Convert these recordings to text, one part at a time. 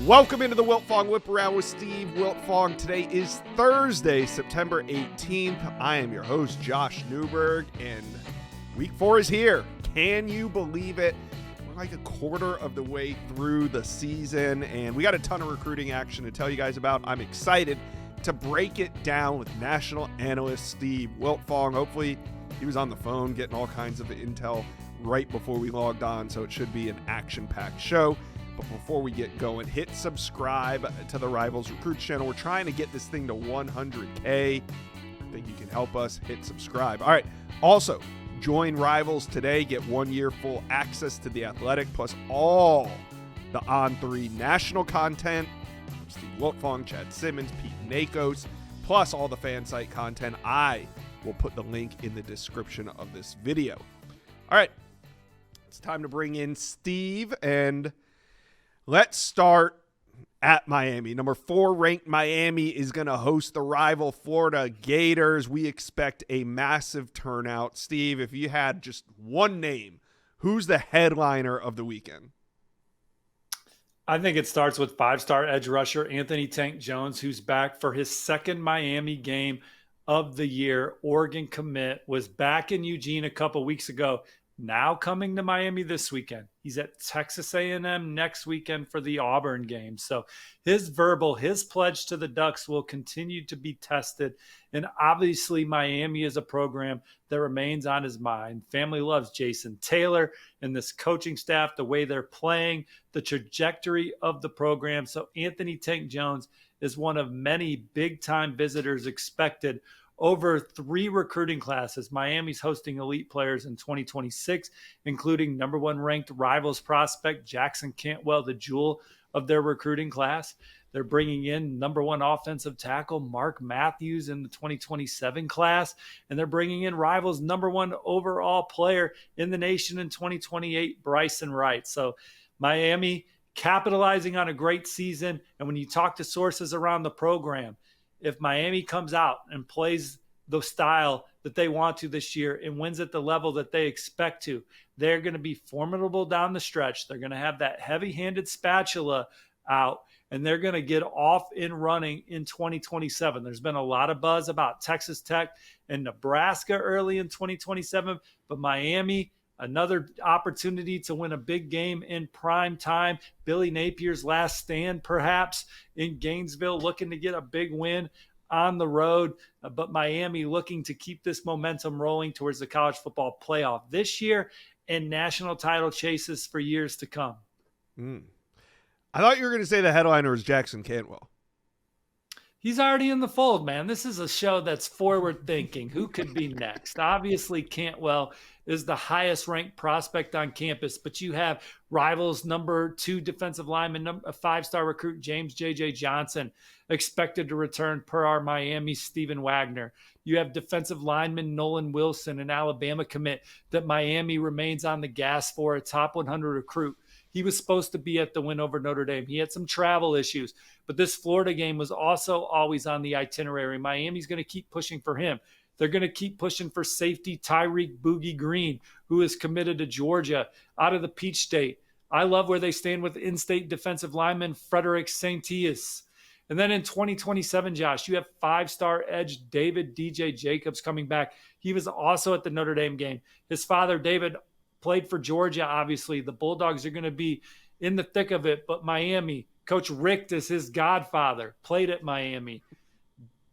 Welcome into the Wiltfong Whiparound with Steve Wiltfong. Today is Thursday, September 18th. I am your host, Josh Newberg, and week 4 is here. Can you believe it? We're like a quarter of the way through the season, and we got a ton of recruiting action to tell you guys about. I'm excited to break it down with national analyst Steve Wiltfong. Hopefully, he was on the phone getting all kinds of intel right before we logged on, so it should be an action-packed show. But before we get going, hit subscribe to the Rivals Recruits channel. We're trying to get this thing to 100K. I think you can help us. Hit subscribe. All right. Also, join Rivals today. Get 1 year full access to The Athletic, plus all the On3 national content. Steve Wiltfong, Chad Simmons, Pete Nakos, plus all the fan site content. I will put the link in the description of this video. All right. It's time to bring in Steve, and let's start at Miami. Number 4 ranked Miami is going to host the rival Florida Gators. We expect a massive turnout. Steve, if you had just one name, who's the headliner of the weekend? I think it starts with 5-star edge rusher Anthony Tank Jones, who's back for his second Miami game of the year. Oregon commit, was back in Eugene a couple weeks ago. Now coming to Miami this weekend. He's at Texas A&M next weekend for the Auburn game. So his pledge to the Ducks will continue to be tested. And obviously Miami is a program that remains on his mind. Family loves Jason Taylor and this coaching staff, the way they're playing, the trajectory of the program. So Anthony Tank Jones is one of many big-time visitors expected over 3 recruiting classes. Miami's hosting elite players in 2026, including number 1 ranked Rivals prospect Jackson Cantwell, the jewel of their recruiting class. They're bringing in number 1 offensive tackle Mark Matthews in the 2027 class, and they're bringing in Rivals number 1 overall player in the nation in 2028, Bryson Wright. So Miami capitalizing on a great season, and when you talk to sources around the program, if Miami comes out and plays the style that they want to this year and wins at the level that they expect to, they're going to be formidable down the stretch. They're going to have that heavy-handed spatula out, and they're going to get off and running in 2027. There's been a lot of buzz about Texas Tech and Nebraska early in 2027, but Miami, another opportunity to win a big game in prime time. Billy Napier's last stand, perhaps, in Gainesville, looking to get a big win on the road. But Miami looking to keep this momentum rolling towards the college football playoff this year and national title chases for years to come. I thought you were going to say the headliner was Jackson Cantwell. He's already in the fold, man. This is a show that's forward thinking. Who could be next? Obviously, Cantwell is the highest ranked prospect on campus, but you have Rivals number 2 defensive lineman, a 5-star recruit, James J.J. Johnson, expected to return per our Miami Stephen Wagner. You have defensive lineman Nolan Wilson, an Alabama commit that Miami remains on the gas for, a top 100 recruit. He was supposed to be at the win over Notre Dame. He had some travel issues, but this Florida game was also always on the itinerary. Miami's going to keep pushing for him. They're going to keep pushing for safety Tyreek Boogie Green, who is committed to Georgia out of the Peach State. I love where they stand with in-state defensive lineman Frederick Saint-Ius. And then in 2027, Josh, you have 5-star edge David DJ Jacobs coming back. He was also at the Notre Dame game. His father, David, played for Georgia, obviously. The Bulldogs are going to be in the thick of it, but Miami, Coach Richt is his godfather, played at Miami.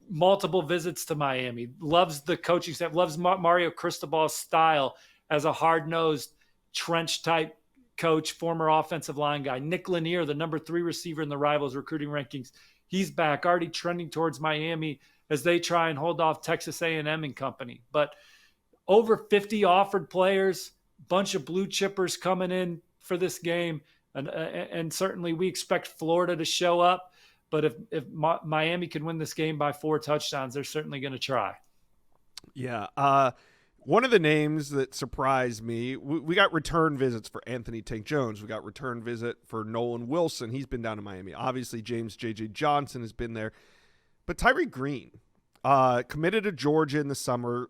Multiple visits to Miami, loves the coaching staff, loves Mario Cristobal's style as a hard-nosed, trench-type coach, former offensive line guy. Nick Lanier, the number 3 receiver in the Rivals recruiting rankings, he's back, already trending towards Miami as they try and hold off Texas A&M and company. But over 50 offered players, bunch of blue chippers coming in for this game, and certainly we expect Florida to show up. But if Miami can win this game by 4 touchdowns, they're certainly going to try. Yeah. One of the names that surprised me, we got return visits for Anthony Tank Jones. We got return visit for Nolan Wilson. He's been down to Miami. Obviously, James J.J. Johnson has been there. But Tyreek Green, committed to Georgia in the summer.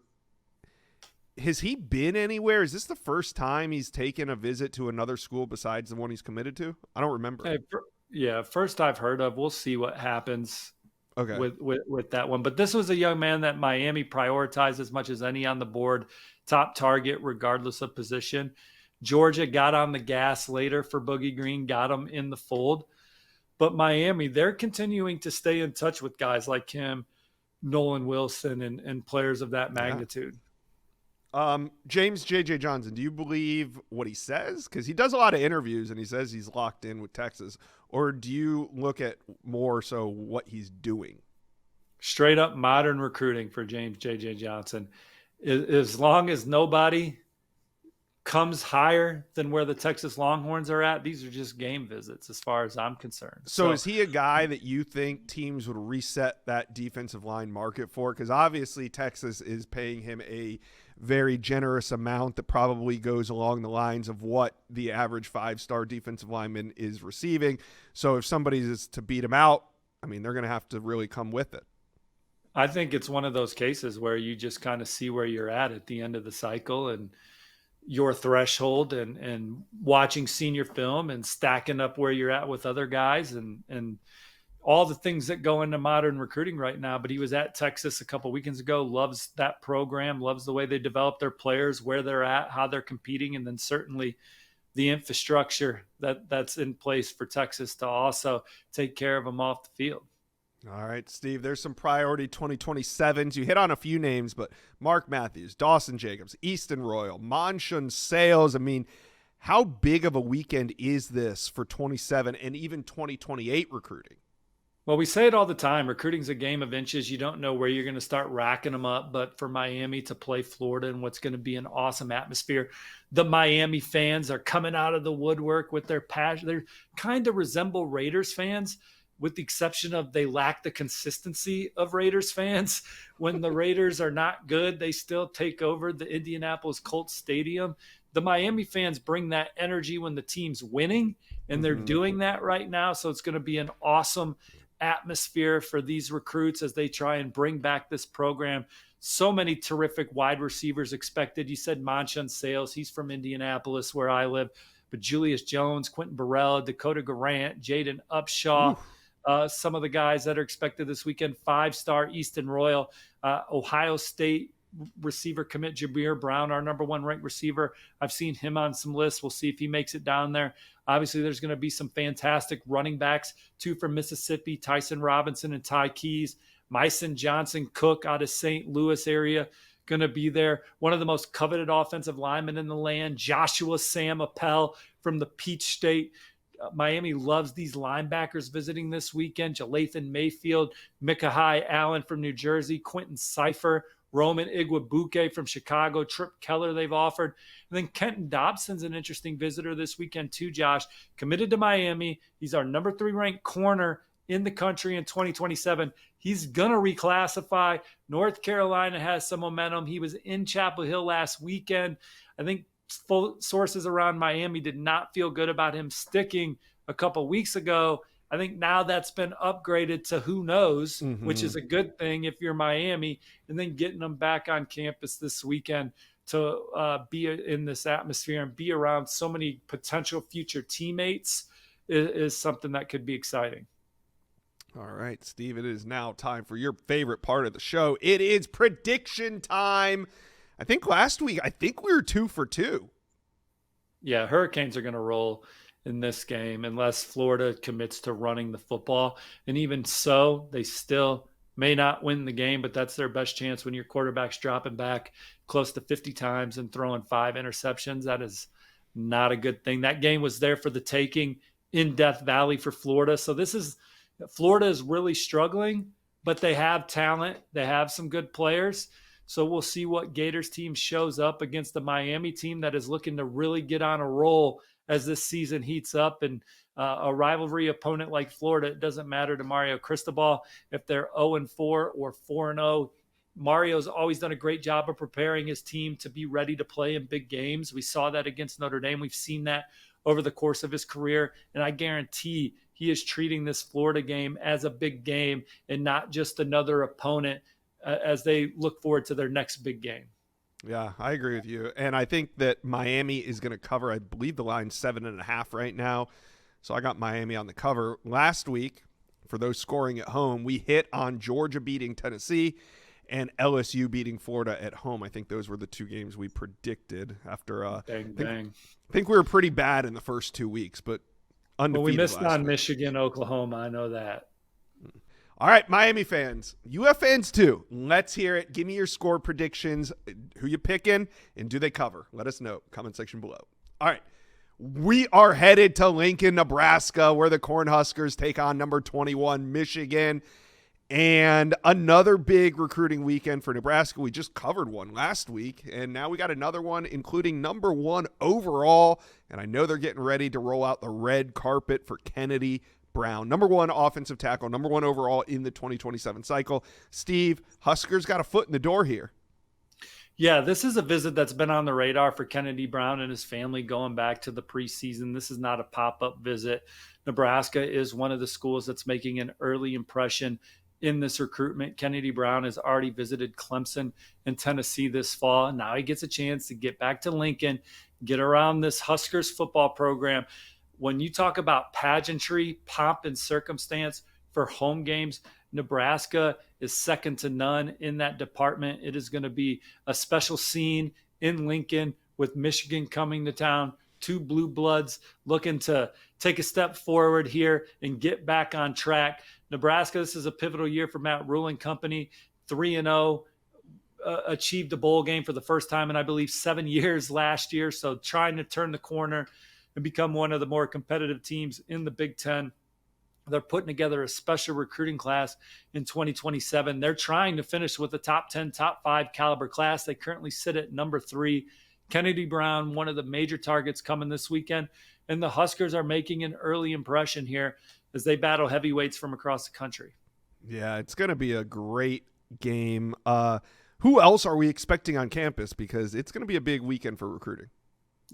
Has he been anywhere? Is this the first time he's taken a visit to another school besides the one he's committed to? I don't remember. Yeah, first I've heard of. We'll see what happens Okay. with that one. But this was a young man that Miami prioritized as much as any on the board, top target regardless of position. Georgia got on the gas later for Boogie Green, got him in the fold. But Miami, they're continuing to stay in touch with guys like him, Nolan Wilson, and players of that Yeah. magnitude. James J.J. Johnson, do you believe what he says? Because he does a lot of interviews and he says he's locked in with Texas. Or do you look at more so what he's doing? Straight up modern recruiting for James J.J. Johnson. As long as nobody comes higher than where the Texas Longhorns are at, these are just game visits as far as I'm concerned. So is he a guy that you think teams would reset that defensive line market for? Because obviously Texas is paying him a very generous amount that probably goes along the lines of what the average 5-star defensive lineman is receiving. So if somebody is to beat him out, I mean, they're going to have to really come with it. I think it's one of those cases where you just kind of see where you're at the end of the cycle and your threshold, and watching senior film and stacking up where you're at with other guys and all the things that go into modern recruiting right now. But he was at Texas a couple weekends ago, loves that program, loves the way they develop their players, where they're at, how they're competing, and then certainly the infrastructure that's in place for Texas to also take care of them off the field. All right, Steve, there's some priority 2027s. You hit on a few names, but Mark Matthews, Dawson Jacobs, Easton Royal, Monshun Sales. I mean, how big of a weekend is this for 27 and even 2028 recruiting? Well, we say it all the time. Recruiting's a game of inches. You don't know where you're going to start racking them up. But for Miami to play Florida in what's going to be an awesome atmosphere, the Miami fans are coming out of the woodwork with their passion. They kind of resemble Raiders fans, with the exception of they lack the consistency of Raiders fans. When the Raiders are not good, they still take over the Indianapolis Colts Stadium. The Miami fans bring that energy when the team's winning, and they're doing that right now. So it's going to be an awesome atmosphere for these recruits as they try and bring back this program. So many terrific wide receivers expected. You said Monshun Sales. He's from Indianapolis, where I live. But Julius Jones, Quentin Burrell, Dakota Garant, Jaden Upshaw, some of the guys that are expected this weekend, 5-star Easton Royal, Ohio State receiver commit Jameer Brown, our number 1 ranked receiver. I've seen him on some lists. We'll see if he makes it down there. Obviously, there's going to be some fantastic running backs, 2 from Mississippi, Tyson Robinson and Ty Keys. Myson Johnson Cook out of St. Louis area going to be there. One of the most coveted offensive linemen in the land, Joshua Sam Appel from the Peach State. Miami loves these linebackers visiting this weekend. Jalathan Mayfield, Micah Allen from New Jersey, Quentin Cypher, Roman Igwebuike from Chicago, Trip Keller they've offered. And then Kenton Dobson's an interesting visitor this weekend too, Josh. Committed to Miami. He's our number 3 ranked corner in the country in 2027. He's going to reclassify. North Carolina has some momentum. He was in Chapel Hill last weekend. I think full sources around Miami did not feel good about him sticking a couple weeks ago. I think now that's been upgraded to who knows, which is a good thing if you're Miami, and then getting them back on campus this weekend to be in this atmosphere and be around so many potential future teammates is something that could be exciting. All right, Steve, it is now time for your favorite part of the show. It is prediction time. I think last week, we were 2 for 2. Yeah, Hurricanes are going to roll in this game unless Florida commits to running the football. And even so, they still may not win the game, but that's their best chance when your quarterback's dropping back close to 50 times and throwing 5 interceptions. That is not a good thing. That game was there for the taking in Death Valley for Florida. So Florida is really struggling, but they have talent. They have some good players. So we'll see what Gators team shows up against the Miami team that is looking to really get on a roll as this season heats up. And a rivalry opponent like Florida, it doesn't matter to Mario Cristobal if they're 0-4 or 4-0. Mario's always done a great job of preparing his team to be ready to play in big games. We saw that against Notre Dame. We've seen that over the course of his career. And I guarantee he is treating this Florida game as a big game and not just another opponent as they look forward to their next big game. Yeah, I agree with you. And I think that Miami is going to cover, I believe the line's 7.5 right now. So I got Miami on the cover. Last week, for those scoring at home, we hit on Georgia beating Tennessee and LSU beating Florida at home. I think those were the two games we predicted after Bang. I think we were pretty bad in the first 2 weeks, but undefeated. Well, we missed on week. Michigan, Oklahoma. I know that. All right, Miami fans, UF fans too. Let's hear it. Give me your score predictions. Who you picking, and do they cover? Let us know. Comment section below. All right, we are headed to Lincoln, Nebraska, where the Cornhuskers take on number 21 Michigan. And another big recruiting weekend for Nebraska. We just covered one last week, and now we got another one, including number 1 overall. And I know they're getting ready to roll out the red carpet for Kennedy Brown. Number 1 offensive tackle, number 1 overall in the 2027 cycle. Steve, Huskers got a foot in the door here. Yeah, this is a visit that's been on the radar for Kennedy Brown and his family going back to the preseason. This is not a pop-up visit. Nebraska is one of the schools that's making an early impression in this recruitment. Kennedy Brown has already visited Clemson and Tennessee this fall. Now he gets a chance to get back to Lincoln, get around this Huskers football program. When you talk about pageantry, pomp, and circumstance for home games, Nebraska is second to none in that department. It is going to be a special scene in Lincoln with Michigan coming to town. 2 blue bloods looking to take a step forward here and get back on track. Nebraska, this is a pivotal year for Matt Rule and company. 3-0, achieved a bowl game for the first time in, I believe, 7 years last year. So trying to turn the corner and become one of the more competitive teams in the Big Ten. They're putting together a special recruiting class in 2027. They're trying to finish with a top 10, top 5 caliber class. They currently sit at number 3. Kennedy Brown, one of the major targets coming this weekend. And the Huskers are making an early impression here as they battle heavyweights from across the country. Yeah, it's going to be a great game. Who else are we expecting on campus? Because it's going to be a big weekend for recruiting.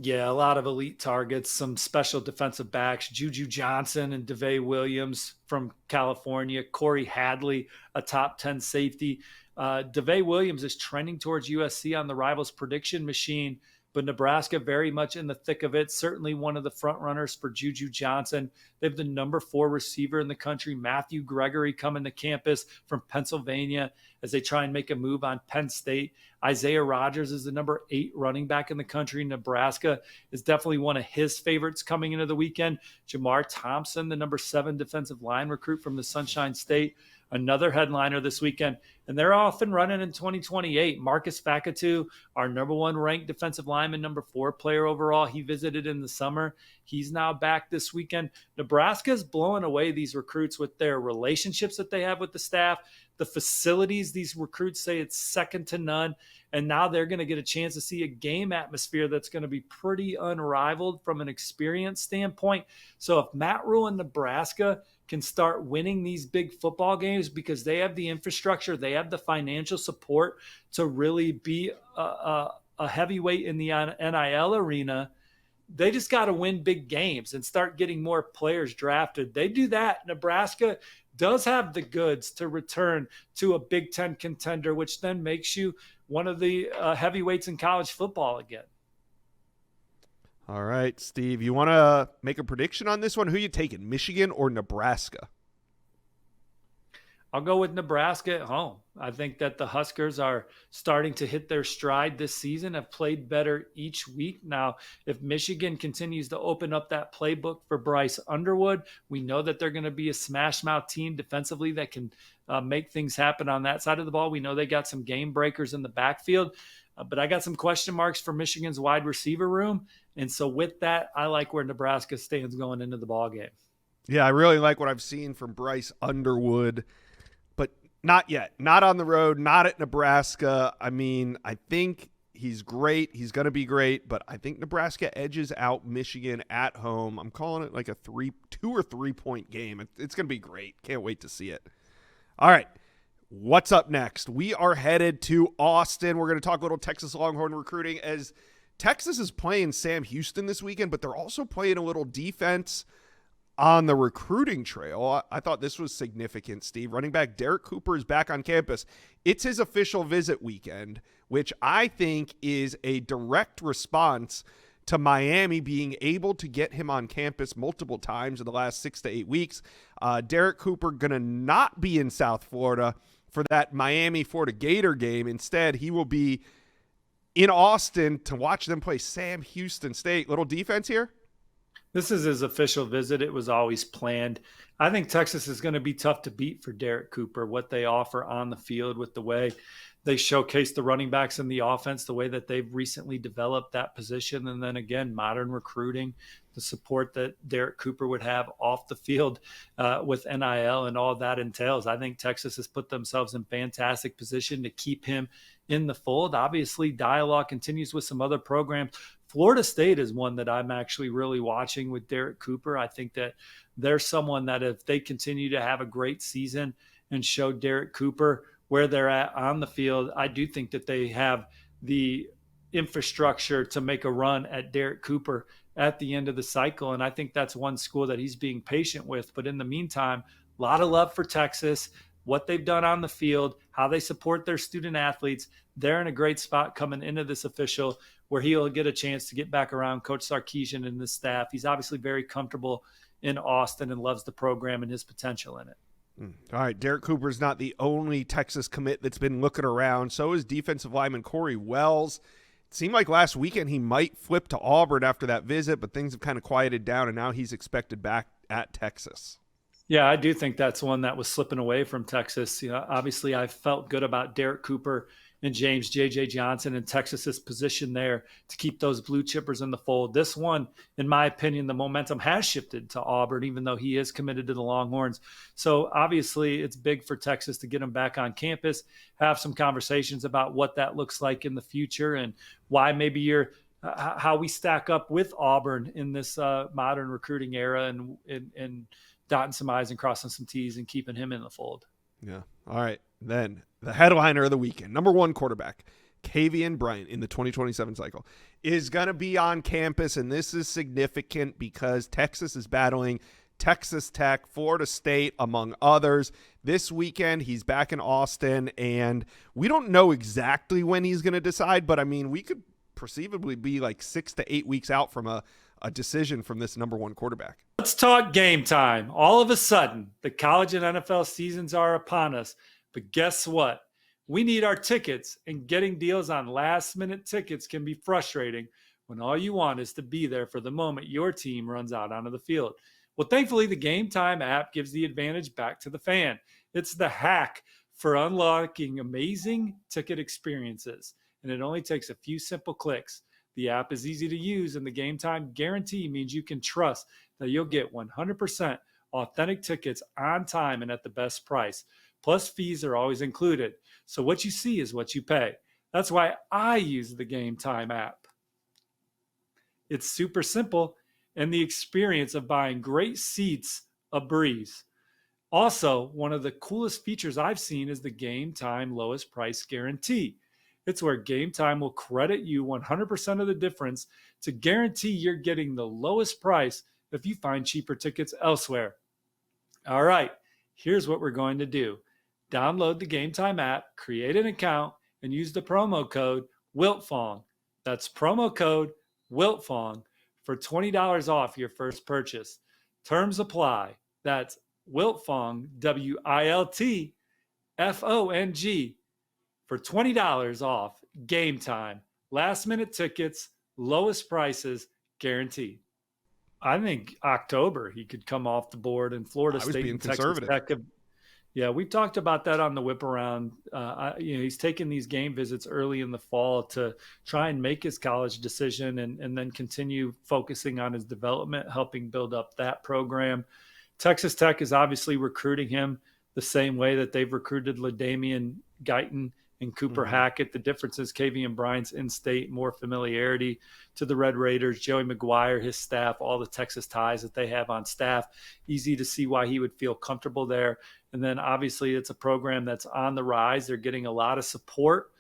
Yeah, a lot of elite targets, some special defensive backs, Juju Johnson and DeVay Williams from California, Corey Hadley, a top 10 safety. DeVay Williams is trending towards USC on the Rivals prediction machine, but Nebraska very much in the thick of it. Certainly one of the front runners for Juju Johnson. They have the number 4 receiver in the country, Matthew Gregory, coming to campus from Pennsylvania as they try and make a move on Penn State. Isaiah Rodgers is the number 8 running back in the country. Nebraska is definitely one of his favorites coming into the weekend. Jamar Thompson, the number 7 defensive line recruit from the Sunshine State, another headliner this weekend. And they're off and running in 2028. Marcus Fakatu, our number 1 ranked defensive lineman, number 4 player overall. He visited in the summer. He's now back this weekend. Nebraska's blowing away these recruits with their relationships that they have with the staff, the facilities. These recruits say it's second to none. And now they're going to get a chance to see a game atmosphere that's going to be pretty unrivaled from an experience standpoint. So if Matt Rule in Nebraska can start winning these big football games because they have the infrastructure, they have the financial support to really be a heavyweight in the NIL arena, they just got to win big games and start getting more players drafted. They do that. Nebraska does have the goods to return to a Big Ten contender, which then makes you one of the heavyweights in college football again. All right, Steve, you want to make a prediction on this one? Who you taking, Michigan or Nebraska? I'll go with Nebraska at home. I think that the Huskers are starting to hit their stride this season, have played better each week. Now, if Michigan continues to open up that playbook for Bryce Underwood, we know that they're going to be a smash mouth team defensively that can make things happen on that side of the ball. We know they got some game breakers in the backfield, but I got some question marks for Michigan's wide receiver room. And so with that, I like where Nebraska stands going into the ball game. Yeah, I really like what I've seen from Bryce Underwood. Not yet. Not on the road. Not at Nebraska. I mean, I think he's great. He's going to be great. But I think Nebraska edges out Michigan at home. I'm calling it like a 2 or 3 point game. It's going to be great. Can't wait to see it. All right. What's up next? We are headed to Austin. We're going to talk a little Texas Longhorn recruiting as Texas is playing Sam Houston this weekend, but they're also playing a little defense on the recruiting trail. I thought this was significant, Steve. Running back Derek Cooper is back on campus. It's his official visit weekend, which I think is a direct response to Miami being able to get him on campus multiple times in the last 6 to 8 weeks. Derek Cooper going to not be in South Florida for that Miami-Florida Gator game. Instead, he will be in Austin to watch them play Sam Houston State. Little defense here? This is his official visit. It was always planned. I think Texas is going to be tough to beat for Derek Cooper, what they offer on the field with the way they showcase the running backs in the offense, the way that they've recently developed that position. And then again, modern recruiting, the support that Derek Cooper would have off the field with NIL and all that entails. I think Texas has put themselves in fantastic position to keep him in the fold. Obviously, dialogue continues with some other programs. Florida State is one that I'm actually really watching with Derek Cooper. I think that they're someone that if they continue to have a great season and show Derek Cooper where they're at on the field, I do think that they have the infrastructure to make a run at Derek Cooper at the end of the cycle. And I think that's one school that he's being patient with. But in the meantime, a lot of love for Texas, what they've done on the field, how they support their student athletes. They're in a great spot coming into this official where he'll get a chance to get back around Coach Sarkisian and the staff. He's obviously very comfortable in Austin and loves the program and his potential in it. All right, Derek Cooper's not the only Texas commit that's been looking around. So is defensive lineman Corey Wells. It seemed like last weekend he might flip to Auburn after that visit, but things have kind of quieted down, and now he's expected back at Texas. Yeah, I do think that's one that was slipping away from Texas. You know, obviously I felt good about Derek Cooper and James J.J. Johnson and Texas's position there to keep those blue chippers in the fold. This one, in my opinion, the momentum has shifted to Auburn, even though he is committed to the Longhorns. So obviously it's big for Texas to get him back on campus, have some conversations about what that looks like in the future and why maybe you're how we stack up with Auburn in this modern recruiting era and dotting some I's and crossing some T's and keeping him in the fold. Yeah. All right. Then the headliner of the weekend, number one quarterback, Kavian Bryant in the 2027 cycle, is going to be on campus. And this is significant because Texas is battling Texas Tech, Florida State, among others. This weekend, he's back in Austin, and we don't know exactly when he's going to decide, but I mean, we could perceivably be like 6 to 8 weeks out from a decision from this number one quarterback. Let's talk game time. All of a sudden, the college and NFL seasons are upon us. But guess what? We need our tickets, and getting deals on last-minute tickets can be frustrating when all you want is to be there for the moment your team runs out onto the field. Well, thankfully, the Game Time app gives the advantage back to the fan. It's the hack for unlocking amazing ticket experiences, and it only takes a few simple clicks. The app is easy to use, and the Game Time guarantee means you can trust that you'll get 100% authentic tickets on time and at the best price. Plus, fees are always included. So what you see is what you pay. That's why I use the Game Time app. It's super simple, and the experience of buying great seats a breeze. Also, one of the coolest features I've seen is the Game Time lowest price guarantee. It's where Game Time will credit you 100% of the difference to guarantee you're getting the lowest price if you find cheaper tickets elsewhere. All right, here's what we're going to do. Download the Game Time app, create an account, and use the promo code WILTFONG. That's promo code WILTFONG for $20 off your first purchase. Terms apply. That's WILTFONG, WILTFONG, for $20 off. Game Time. Last minute tickets, lowest prices, guaranteed. I think October he could come off the board in Florida State and Texas Tech. Yeah, we've talked about that on the Whiparound. He's taking these game visits early in the fall to try and make his college decision and then continue focusing on his development, helping build up that program. Texas Tech is obviously recruiting him the same way that they've recruited LaDainian Guyton and Cooper Hackett. The difference is Kavian Bryant's in-state, more familiarity to the Red Raiders. Joey McGuire, his staff, all the Texas ties that they have on staff. Easy to see why he would feel comfortable there. And then obviously it's a program that's on the rise. They're getting a lot of support.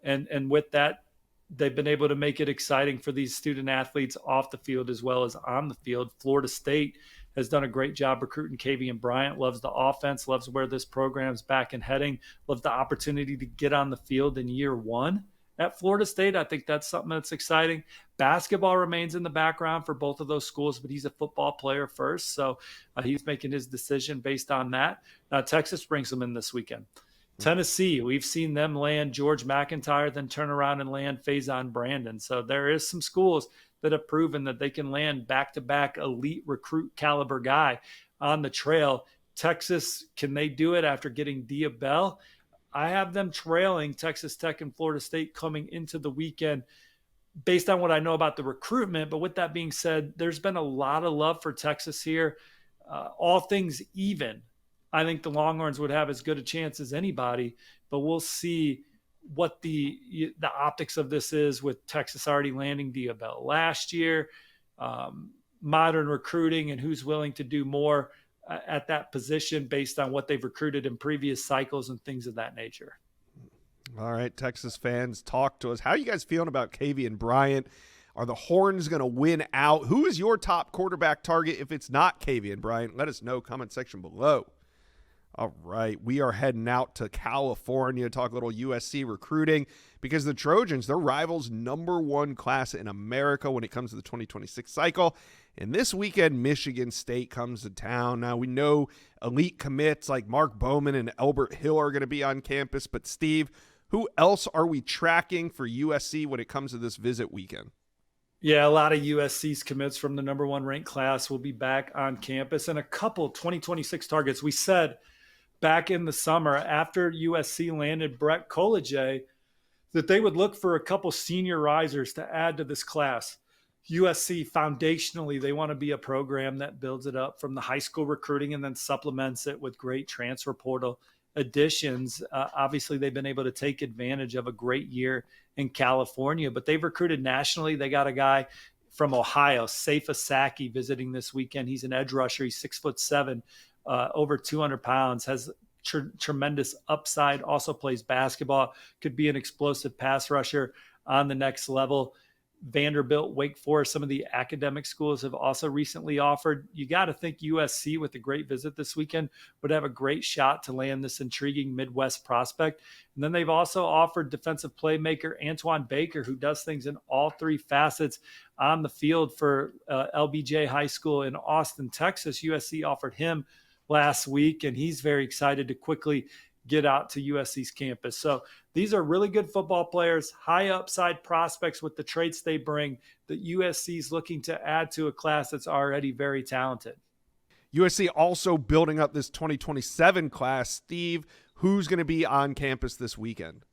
And with that, they've been able to make it exciting for these student athletes off the field as well as on the field. Florida State has done a great job recruiting Kavian Bryant, loves the offense, loves where this program's back and heading, loves the opportunity to get on the field in year one At Florida State, I think that's something that's exciting. Basketball remains in the background for both of those schools, but he's a football player first. So he's making his decision based on that. Texas brings him in this weekend. Tennessee, we've seen them land George McIntyre, then turn around and land Faison Brandon. So there is some schools that have proven that they can land back-to-back elite recruit caliber guy on the trail. Texas, can they do it after getting Dia Bell? I have them trailing Texas Tech and Florida State coming into the weekend based on what I know about the recruitment. But with that being said, there's been a lot of love for Texas here. All things even, I think the Longhorns would have as good a chance as anybody, but we'll see what the optics of this is with Texas already landing Dia Bell last year, modern recruiting, and who's willing to do more at that position based on what they've recruited in previous cycles and things of that nature. All right, Texas fans, talk to us. How are you guys feeling about Kavian Bryant? Are the Horns going to win out? Who is your top quarterback target if it's not Kavian Bryant? Let us know, comment section below. All right, we are heading out to California, talk a little USC recruiting, because the Trojans, their rivals' #1 class in America when it comes to the 2026 cycle. And this weekend, Michigan State comes to town. Now, we know elite commits like Mark Bowman and Elbert Hill are going to be on campus, but Steve, who else are we tracking for USC when it comes to this visit weekend? Yeah, a lot of USC's commits from the #1 ranked class will be back on campus, and a couple 2026 targets. We said back in the summer after USC landed Brett Koleje that they would look for a couple senior risers to add to this class. USC, foundationally, they want to be a program that builds it up from the high school recruiting and then supplements it with great transfer portal additions. Obviously, they've been able to take advantage of a great year in California, but they've recruited nationally. They got a guy from Ohio, Saif Asaki, visiting this weekend. He's an edge rusher. He's 6'7", over 200 pounds, has tremendous upside, also plays basketball, could be an explosive pass rusher on the next level. Vanderbilt, Wake Forest, some of the academic schools have also recently offered. You got to think USC, with a great visit this weekend, would have a great shot to land this intriguing Midwest prospect. And then they've also offered defensive playmaker Antoine Baker, who does things in all three facets on the field for LBJ High School in Austin, Texas. USC offered him last week, and he's very excited to quickly get out to USC's campus. So these are really good football players, high upside prospects with the traits they bring that USC is looking to add to a class that's already very talented. USC also building up this 2027 class. Steve, who's going to be on campus this weekend?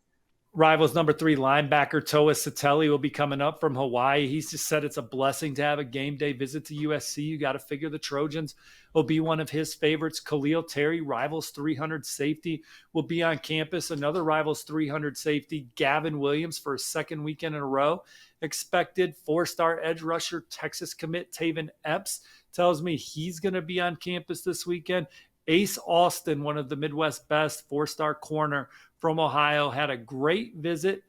Rivals #3 linebacker Toa Satelli will be coming up from Hawaii. He's just said it's a blessing to have a game day visit to USC. You got to figure the Trojans will be one of his favorites. Khalil Terry, Rivals 300 safety, will be on campus. Another Rivals 300 safety, Gavin Williams, for a second weekend in a row. Expected 4-star edge rusher, Texas commit Taven Epps, tells me he's going to be on campus this weekend. Ace Austin, one of the Midwest best 4-star corner from Ohio, had a great visit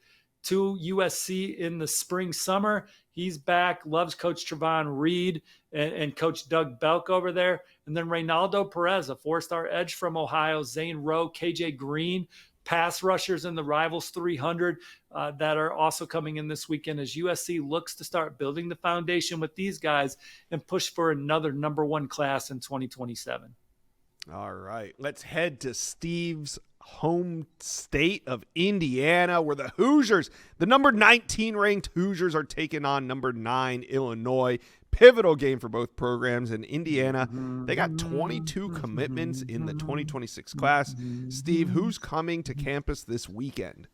to USC in the spring, summer. He's back, loves Coach Trevon Reed and Coach Doug Belk over there. And then Reynaldo Perez, a 4-star edge from Ohio, Zane Rowe, KJ Green, pass rushers in the Rivals 300 that are also coming in this weekend as USC looks to start building the foundation with these guys and push for another #1 class in 2027. All right, let's head to Steve's home state of Indiana, where the Hoosiers, the #19 ranked Hoosiers, are taking on #9 Illinois. Pivotal game for both programs. In Indiana, they got 22 commitments in the 2026 class. Steve, who's coming to campus this weekend?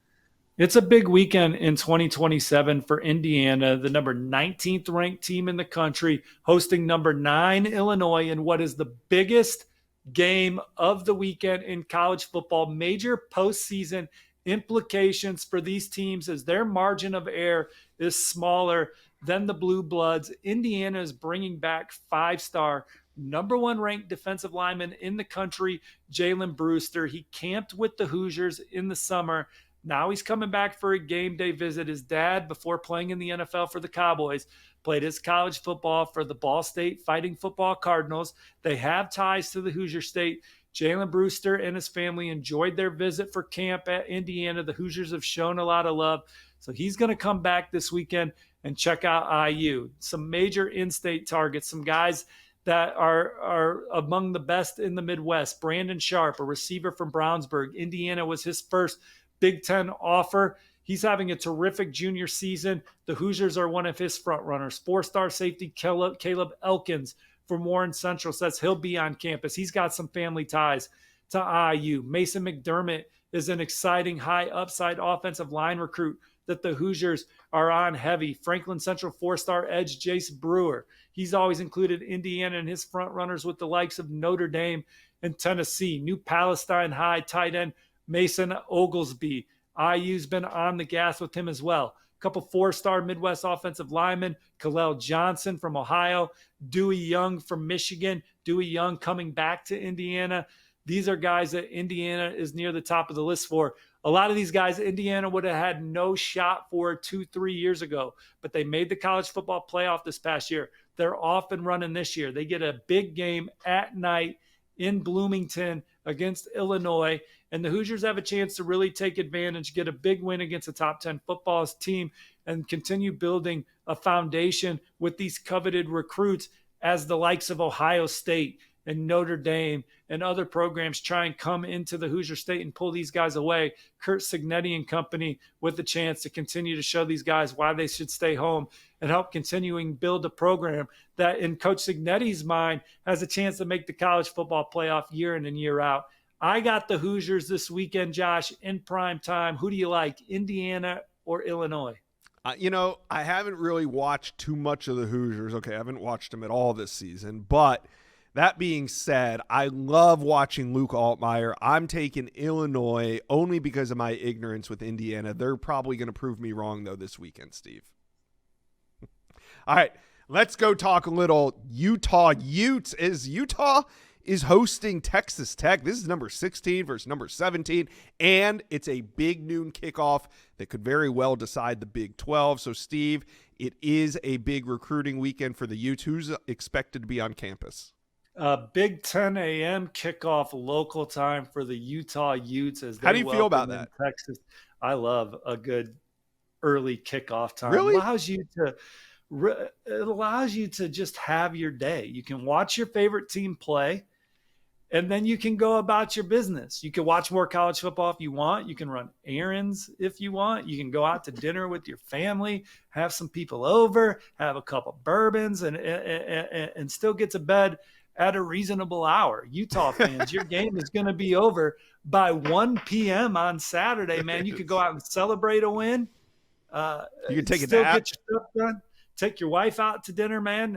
It's a big weekend in 2027 for Indiana, the #19th ranked team in the country, hosting #9 Illinois in what is the biggest game of the weekend in college football. Major postseason implications for these teams as their margin of error is smaller than the Blue Bloods. Indiana is bringing back 5-star, #1 ranked defensive lineman in the country, Jalen Brewster. He camped with the Hoosiers in the summer. Now he's coming back for a game day visit. His dad, before playing in the NFL for the Cowboys, played his college football for the Ball State Fighting Football Cardinals. They have ties to the Hoosier State. Jalen Brewster and his family enjoyed their visit for camp at Indiana. The Hoosiers have shown a lot of love. So he's going to come back this weekend and check out IU. Some major in-state targets, some guys that are among the best in the Midwest. Brandon Sharp, a receiver from Brownsburg. Indiana was his first Big Ten offer. He's having a terrific junior season. The Hoosiers are one of his front runners. Four-star safety Caleb Elkins from Warren Central says he'll be on campus. He's got some family ties to IU. Mason McDermott is an exciting high upside offensive line recruit that the Hoosiers are on heavy. Franklin Central four-star edge Jace Brewer. He's always included Indiana in his front runners with the likes of Notre Dame and Tennessee. New Palestine High tight end Mason Oglesby. IU's been on the gas with him as well. A couple four-star Midwest offensive linemen, Khalil Johnson from Ohio, Dewey Young from Michigan. Dewey Young coming back to Indiana. These are guys that Indiana is near the top of the list for. A lot of these guys, Indiana would have had no shot for 2-3 years ago, but they made the college football playoff this past year. They're off and running this year. They get a big game at night in Bloomington against Illinois, and the Hoosiers have a chance to really take advantage, get a big win against a top 10 football team, and continue building a foundation with these coveted recruits as the likes of Ohio State and Notre Dame and other programs try and come into the Hoosier State and pull these guys away. Kurt Cignetti and company with the chance to continue to show these guys why they should stay home and help continuing build a program that in Coach Cignetti's mind has a chance to make the college football playoff year in and year out. I got the Hoosiers this weekend, Josh, in prime time. Who do you like, Indiana or Illinois? I haven't really watched too much of the Hoosiers. Okay, I haven't watched them at all this season, but that being said, I love watching Luke Altmaier. I'm taking Illinois only because of my ignorance with Indiana. They're probably going to prove me wrong, though, this weekend, Steve. All right, let's go talk a little Utah Utes. As Utah is hosting Texas Tech. This is number 16 versus number 17, and it's a big noon kickoff that could very well decide the Big 12. So, Steve, it is a big recruiting weekend for the Utes. Who's expected to be on campus? Big 10 a.m. kickoff local time for the Utah Utes. How do you feel about that? Texas. I love a good early kickoff time. Really? It allows you to just have your day. You can watch your favorite team play, and then you can go about your business. You can watch more college football if you want. You can run errands if you want. You can go out to dinner with your family, have some people over, have a couple bourbons, and still get to bed at a reasonable hour. Utah fans, your game is going to be over by 1 p.m. on Saturday, man. You could go out and celebrate a win. You can take a still nap. Get your stuff done. Take your wife out to dinner, man.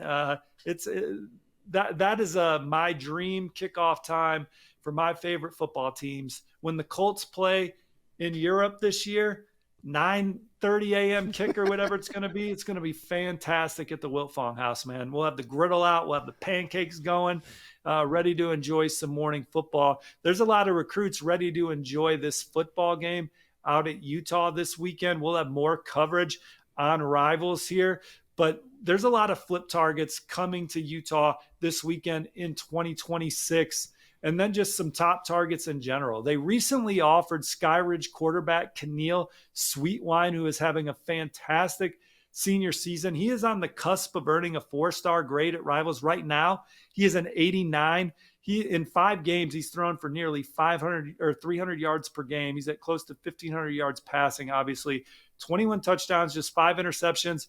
That is my dream kickoff time for my favorite football teams. When the Colts play in Europe this year, 9:30 a.m. kick or whatever it's going to be fantastic at the Wiltfong house, man. We'll have the griddle out. We'll have the pancakes going, ready to enjoy some morning football. There's a lot of recruits ready to enjoy this football game out at Utah this weekend. We'll have more coverage on Rivals here, but there's a lot of flip targets coming to Utah this weekend in 2026. And then just some top targets in general. They recently offered Skyridge quarterback Keneal Sweetwine, who is having a fantastic senior season. He is on the cusp of earning a 4-star grade at Rivals. Right now, he is an 89. In 5 games, he's thrown for nearly 500 or 300 yards per game. He's at close to 1,500 yards passing, obviously. 21 touchdowns, just 5 interceptions,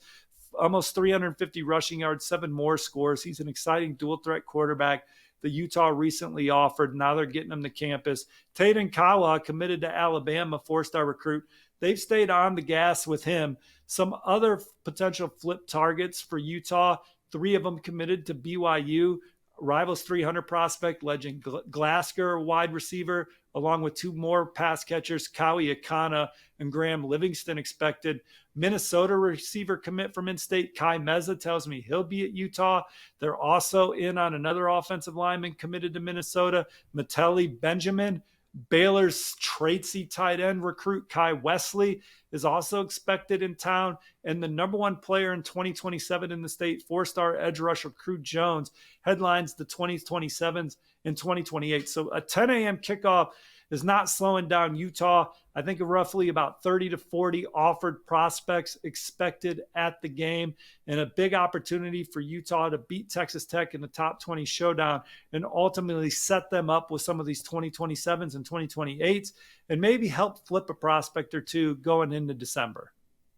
almost 350 rushing yards, 7 more scores. He's an exciting dual threat quarterback. The Utah recently offered. Now they're getting him to campus. Taden Kawa committed to Alabama, 4-star recruit. They've stayed on the gas with him. Some other potential flip targets for Utah, 3 of them committed to BYU. Rivals 300 prospect legend Glasker, wide receiver, along with 2 more pass catchers, Kawi Akana and Graham Livingston expected. Minnesota receiver commit from in-state Kai Meza tells me he'll be at Utah. They're also in on another offensive lineman committed to Minnesota, Meteli Benjamin. Baylor's Tracy tight end recruit Kai Wesley is also expected in town. And the number 1 player in 2027 in the state, 4-star edge rusher Crew Jones, headlines the 2027s and 2028. So a 10 a.m. kickoff is not slowing down Utah. I think roughly about 30 to 40 offered prospects expected at the game, and a big opportunity for Utah to beat Texas Tech in the top 20 showdown and ultimately set them up with some of these 2027s and 2028s and maybe help flip a prospect or two going into December.